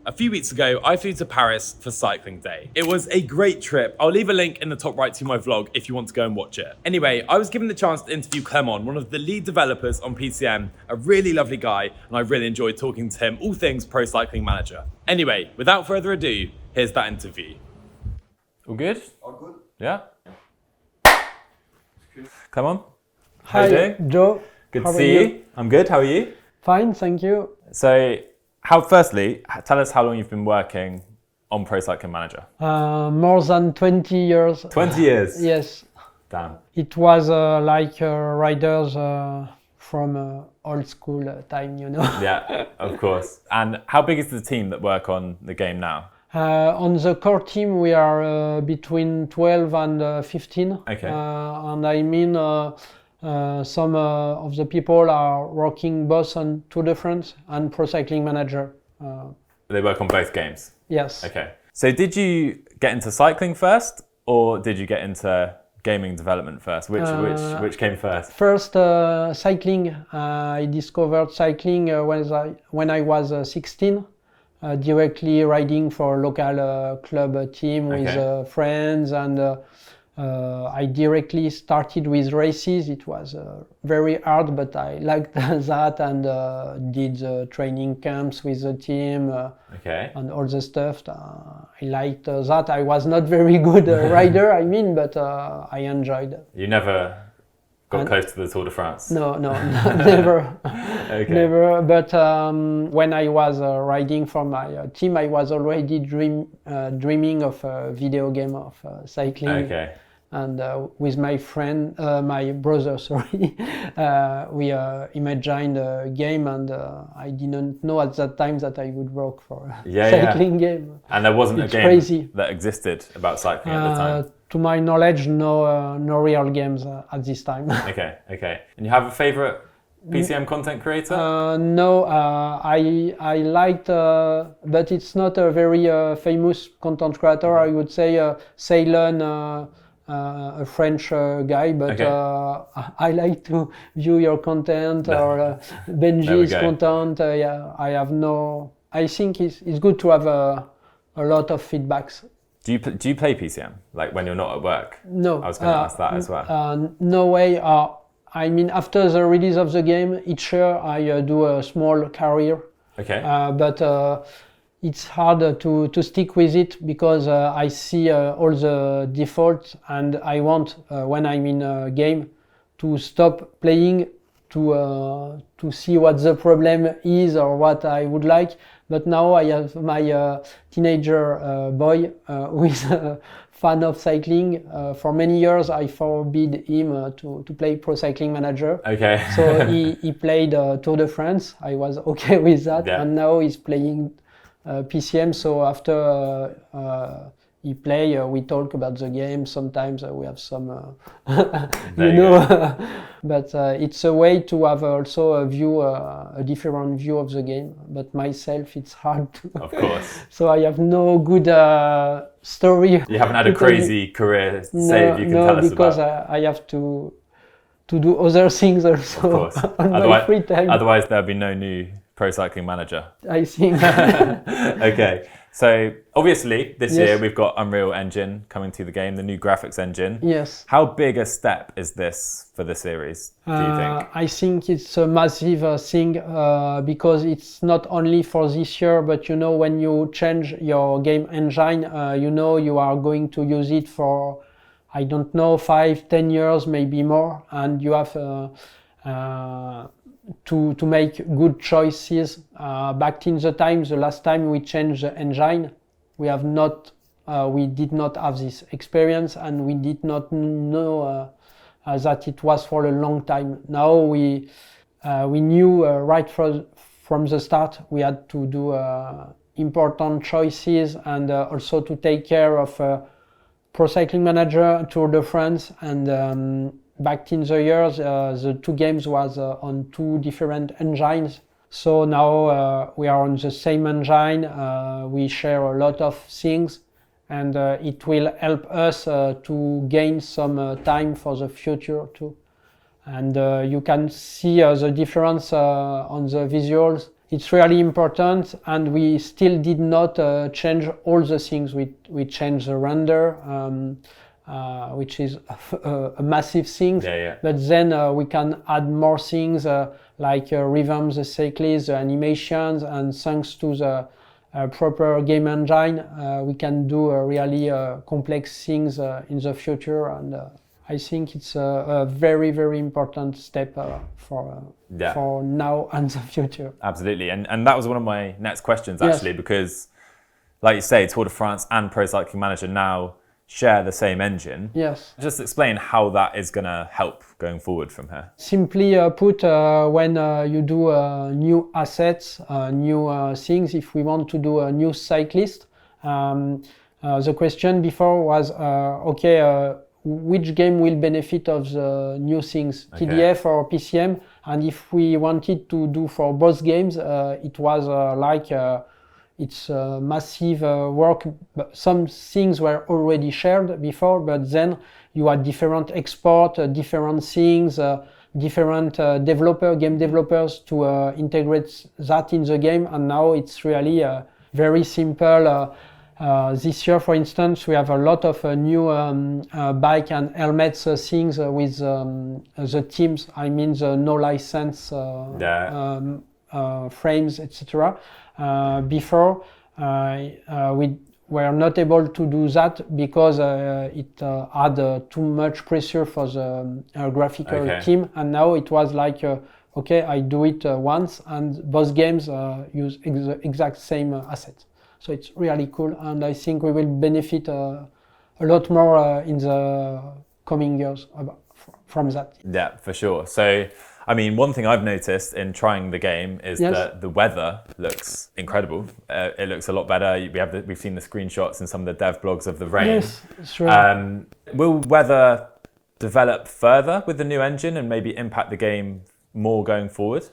A few weeks ago, I flew to Paris for Cycling Day. It was a great trip. I'll leave a link in the top right to my vlog if you want to go and watch it. Anyway, I was given the chance to interview Clement, one of the lead developers on PCM, a really lovely guy, and I really enjoyed talking to him all things Pro Cycling Manager. Anyway, without further ado, here's that interview. All good? All good. Yeah? Clement? Hi, how you doing? Joe. Good How to are see you. I'm good, how are you? Fine, thank you. So, firstly, tell us how long you've been working on Pro Cycling Manager. More than 20 years. 20 years? Yes. Damn. It was like riders from old school time, you know. Yeah, of course. And how big is the team that work on the game now? On the core team, we are between 12 and 15. Okay. And I mean, some of the people are working both on Tour de France and Pro Cycling Manager. They work on both games? Yes. Okay. So did you get into cycling first, or did you get into gaming development first? Which came first? First, cycling. I discovered cycling when I was 16, directly riding for a local club team with friends, and I directly started with races. It was very hard, but I liked that, and did the training camps with the team and all the stuff. I liked that. I was not very good rider, I mean, but I enjoyed it. You never got close to the Tour de France? No, never. Never. But when I was riding for my team, I was already dreaming of a video game of cycling. Okay. And with my friend, my brother, sorry, we imagined a game, and I didn't know at that time that I would work for a cycling game. And there wasn't a game that existed about cycling at the time? To my knowledge, no real games at this time. Okay. And you have a favorite PCM content creator? No, I liked, but it's not a very famous content creator. I would say Clement, a French guy, but I like to view your content or Benji's content. I think it's good to have a lot of feedbacks. Do you play PCM, like when you're not at work? No. I was going to ask that as well. No way. I mean, after the release of the game, each year I do a small career. Okay. But it's hard to stick with it because I see all the defaults, and I want, when I'm in a game, to stop playing to see what the problem is or what I would like. But now I have my teenager boy who is a fan of cycling. For many years I forbid him to play Pro Cycling Manager. Okay. So he played Tour de France. I was okay with that. Yeah. And now he's playing PCM. So after he play, we talk about the game. Sometimes we have some, but it's a way to have also a different view of the game. But myself, it's hard to. Of course. So I have no good story. You haven't had a crazy career save you can tell us about? No, because I have to do other things also on my free time. Otherwise, there'll be no new Pro Cycling Manager. I think. Okay. So obviously this year we've got Unreal Engine coming to the game, the new graphics engine. Yes. How big a step is this for the series, do you think? I think it's a massive thing because it's not only for this year, but you know, when you change your game engine, you know you are going to use it for, I don't know, 5-10 years, maybe more, and you have to make good choices. Back in the last time we changed the engine, we did not have this experience, and we did not know that it was for a long time. Now we knew right from the start we had to do important choices, and also to take care of Pro Cycling Manager, Tour de France, and back in the years, the two games was on two different engines. So now we are on the same engine. We share a lot of things, and it will help us to gain some time for the future too. And you can see the difference on the visuals. it's really important, and we still did not change all the things. We changed the render, which is a massive thing. But then we can add more things like revamp the cyclist, the animations, and thanks to the proper game engine, we can do really complex things in the future. And I think it's a very, very important step for now and the future. Absolutely. And that was one of my next questions, actually, because, like you say, Tour de France and Pro Cycling Manager now share the same engine. Yes. Just explain how that is going to help going forward from here. Simply put, when you do new assets, new things, if we want to do a new cyclist, the question before was, which game will benefit of the new things, TDF or PCM? And if we wanted to do for both games, it was it's massive work. Some things were already shared before, but then you had different export, different things, different game developers to integrate that in the game. And now it's really very simple. This year, for instance, we have a lot of new bike and helmets things with the teams. I mean the no license frames, etc. Before we were not able to do that because it had too much pressure for the graphical team, and now it was like I do it once, and both games use the exact same assets. So it's really cool, and I think we will benefit a lot more in the coming years from that. Yeah, for sure. So, I mean, one thing I've noticed in trying the game is that the weather looks incredible. It looks a lot better. We've seen the screenshots in some of the dev blogs of the rain. Yes, sure. Will weather develop further with the new engine and maybe impact the game more going forward?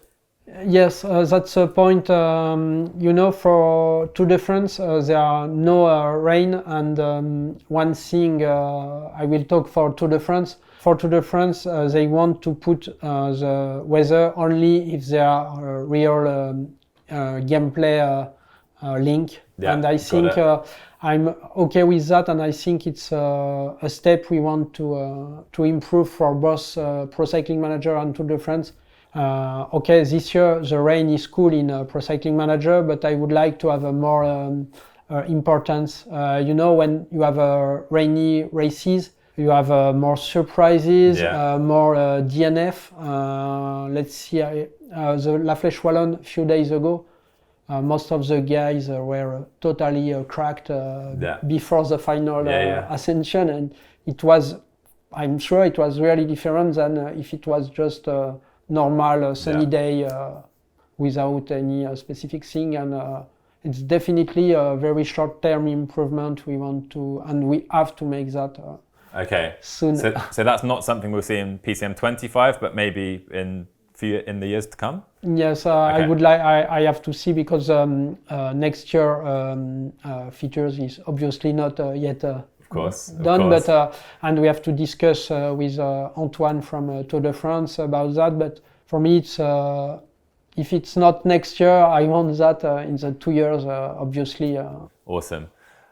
Yes, that's a point. For Tour de France, there are no rain, and one thing I will talk for Tour de France. For Tour de France, they want to put the weather only if there are real gameplay link, and I think I'm okay with that, and I think it's a step we want to improve for both Pro Cycling Manager and Tour de France. This year the rain is cool in Pro Cycling Manager, but I would like to have a more importance. When you have rainy races, you have more surprises, more DNF. Let's see, the La Flèche Wallonne a few days ago, most of the guys were totally cracked before the final ascension, and I'm sure it was really different than if it was just normal sunny day without any specific thing, and it's definitely a very short-term improvement we want to, and we have to make that soon. So that's not something we'll see in PCM 25, but maybe in the years to come? Yes, I would like. I have to see, because next year features is obviously not yet done, but and we have to discuss with Antoine from Tour de France about that. But for me, it's if it's not next year, I want that in the 2 years, obviously. Awesome.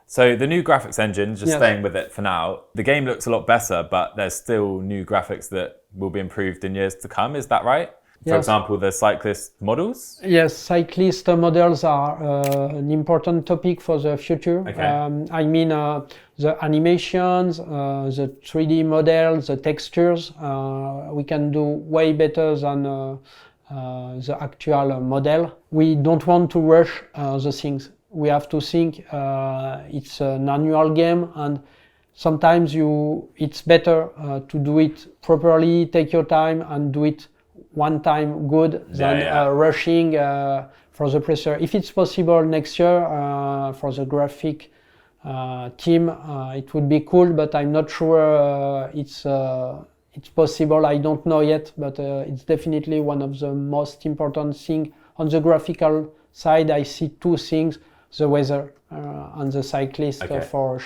So the new graphics engine, just staying with it for now, the game looks a lot better, but there's still new graphics that will be improved in years to come. Is that right? For example, the cyclist models? Yes, cyclist models are an important topic for the future. I mean, the animations, the 3D models, the textures, we can do way better than the actual model. We don't want to rush the things. We have to think it's an annual game, and sometimes it's better to do it properly, take your time and do it one time good than rushing for the pressure. If it's possible next year for the graphic team, it would be cool, but I'm not sure it's possible. I don't know yet, but it's definitely one of the most important things. On the graphical side, I see two things: the weather and the cyclist for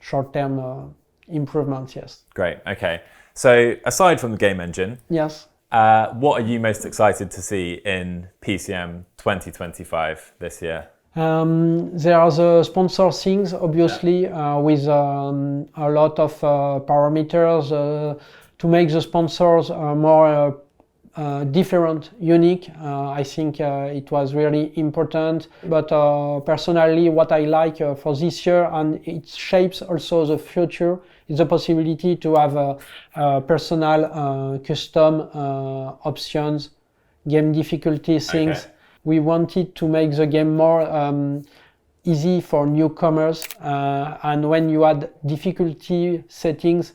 short-term improvements. Yes. Great. Okay. So aside from the game engine, What are you most excited to see in PCM 2025 this year? There are the sponsor things, obviously, with a lot of parameters to make the sponsors more different, unique. I think it was really important. But personally, what I like for this year, and it shapes also the future, is the possibility to have personal custom options, game difficulty things. Okay. We wanted to make the game more easy for newcomers, and when you add difficulty settings,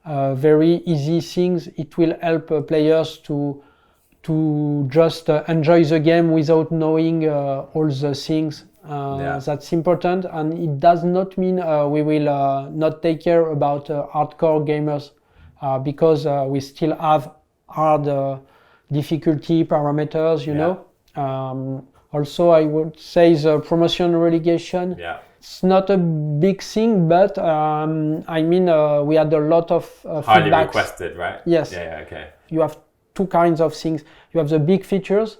very easy things, it will help players to just enjoy the game without knowing all the things. That's important, and it does not mean we will not take care about hardcore gamers, because we still have hard difficulty parameters, you know. Also, I would say the promotion relegation. It's not a big thing, but I mean, we had a lot of highly feedbacks. Requested, right? Yes. Okay. You have two kinds of things. You have the big features,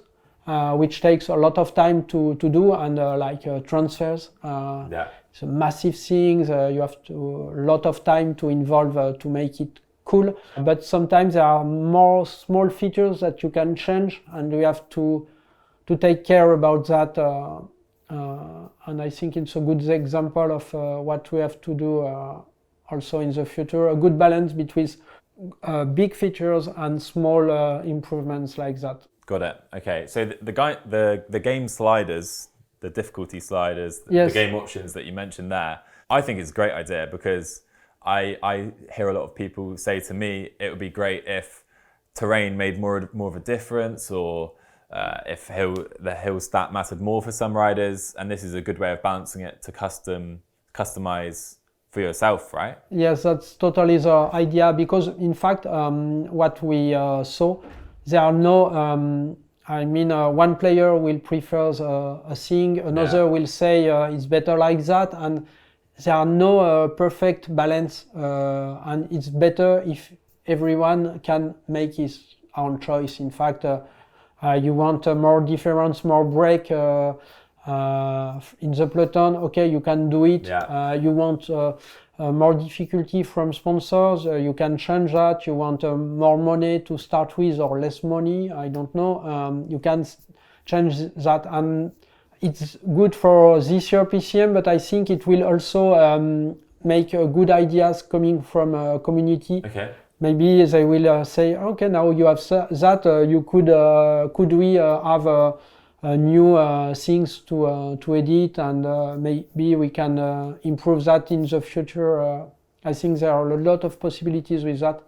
which takes a lot of time to do, and like transfers. It's a massive things. You have a lot of time to involve to make it cool. But sometimes there are more small features that you can change, and you have to take care about that. And I think it's a good example of what we have to do also in the future. A good balance between big features and small improvements like that. Got it. Okay. So the game sliders, the difficulty sliders, the game options that you mentioned there, I think it's a great idea, because I hear a lot of people say to me it would be great if terrain made more of a difference, or if the hill stat mattered more for some riders, and this is a good way of balancing it to customize for yourself, right? Yes, that's totally the idea, because in fact, what we saw, there are no, one player will prefer a thing, another will say it's better like that, and there are no perfect balance, and it's better if everyone can make his own choice. In fact, you want more difference, more break in the peloton, okay, you can do it. You want more difficulty from sponsors, you can change that. You want more money to start with or less money, I don't know. You can change that, and it's good for this year PCM, but I think it will also make good ideas coming from a community. Okay. Maybe they will say, okay, now you have that, you could we have new things to edit, and maybe we can improve that in the future. I think there are a lot of possibilities with that.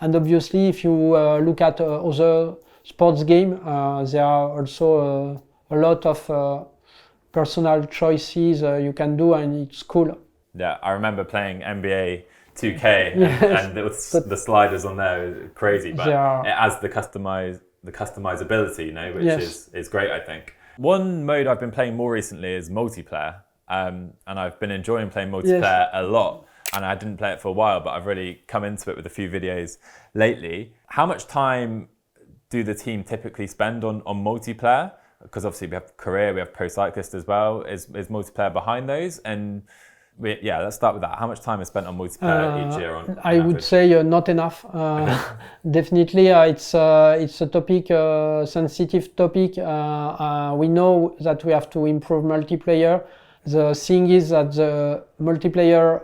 And obviously, if you look at other sports games, there are also a lot of personal choices you can do, and it's cool. I remember playing NBA 2K, and the sliders on there is crazy, but it has the customizability, you know, which is great, I think. One mode I've been playing more recently is multiplayer, and I've been enjoying playing multiplayer a lot, and I didn't play it for a while, but I've really come into it with a few videos lately. How much time do the team typically spend on multiplayer? Because obviously we have career, we have pro cyclist as well. Is multiplayer behind those? And let's start with that. How much time is spent on multiplayer each year? I would say not enough. Definitely, it's a topic, sensitive topic. We know that we have to improve multiplayer. The thing is that the multiplayer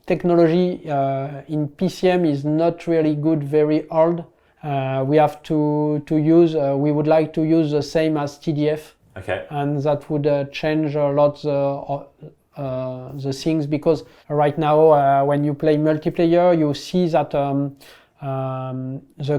technology in PCM is not really good, very old. We have to use. We would like to use the same as TDF. Okay. And that would change a lot the things, because right now when you play multiplayer, you see that the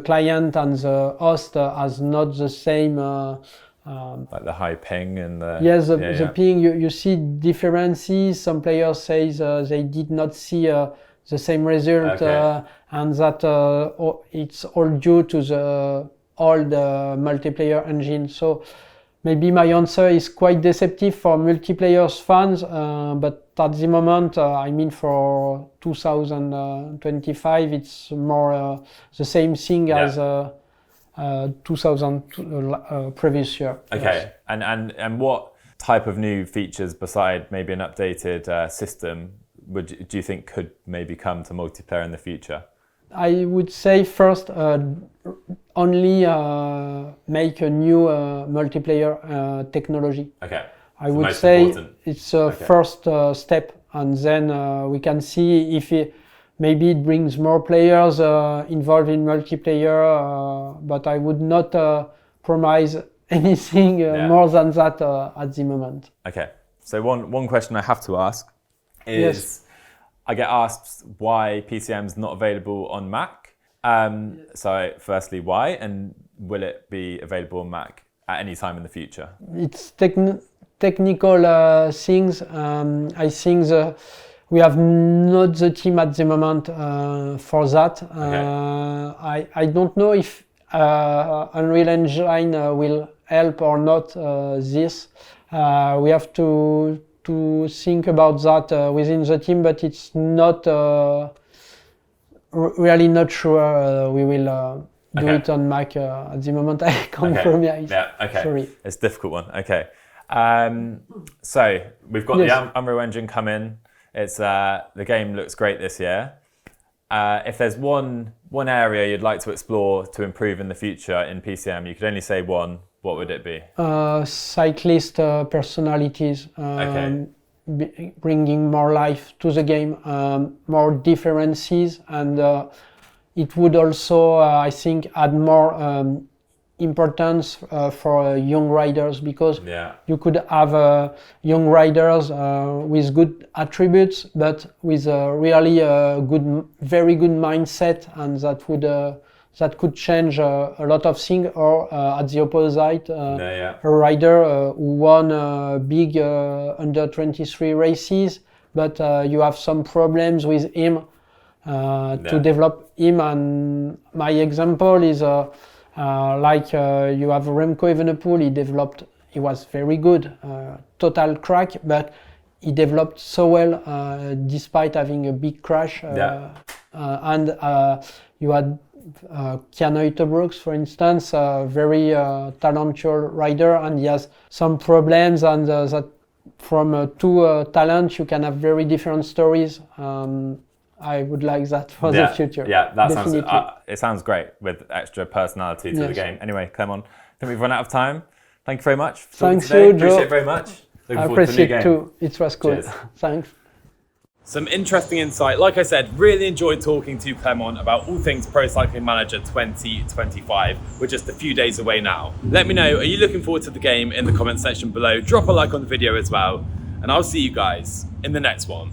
client and the host has not the same like the high ping and the the ping. You see differences. Some players say they did not see the same result, and that it's all due to the old multiplayer engine. So maybe my answer is quite deceptive for multiplayer fans, but at the moment, I mean for 2025, it's more the same thing as 2000 previous year. Okay, yes. And what type of new features beside maybe an updated system do you think could maybe come to multiplayer in the future? I would say first, only make a new multiplayer technology. Okay. I would say it's a first step, and then we can see if maybe it brings more players involved in multiplayer, but I would not promise anything more than that at the moment. Okay, so one question I have to ask is, I get asked why PCM is not available on Mac. So firstly, why, and will it be available on Mac at any time in the future? It's technical things. I think we have not the team at the moment for that. I don't know if Unreal Engine will help or not this. We have to think about that within the team, but it's not really not sure we will do it on Mac at the moment. I can't promise. Yeah, okay. Sorry. It's a difficult one. Okay. So we've got the Unreal Engine come in. It's the game looks great this year. If there's one area you'd like to explore to improve in the future in PCM, you could only say one. What would it be? Cyclist personalities, bringing more life to the game, more differences, and it would also, I think, add more importance for young riders, because you could have young riders with good attributes, but with a really very good mindset, and that could change a lot of things. Or at the opposite, a rider who won big under 23 races, but you have some problems with him to develop him. And my example is like you have Remco Evenepoel. He was very good, total crack, but he developed so well despite having a big crash. And you had Keanu Brooks, for instance, a very talented rider, and he has some problems, and that from two talents you can have very different stories. I would like that for the future. Yeah, that sounds. It sounds great with extra personality to the game. Anyway, Clement, I think we've run out of time. Thank you very much for talking today. Appreciate it very much. I appreciate it too. It was cool. Cheers. Thanks. Some interesting insight. Like I said, really enjoyed talking to Clement about all things Pro Cycling Manager 2025. We're just a few days away now. Let me know, are you looking forward to the game in the comment section below? Drop a like on the video as well. And I'll see you guys in the next one.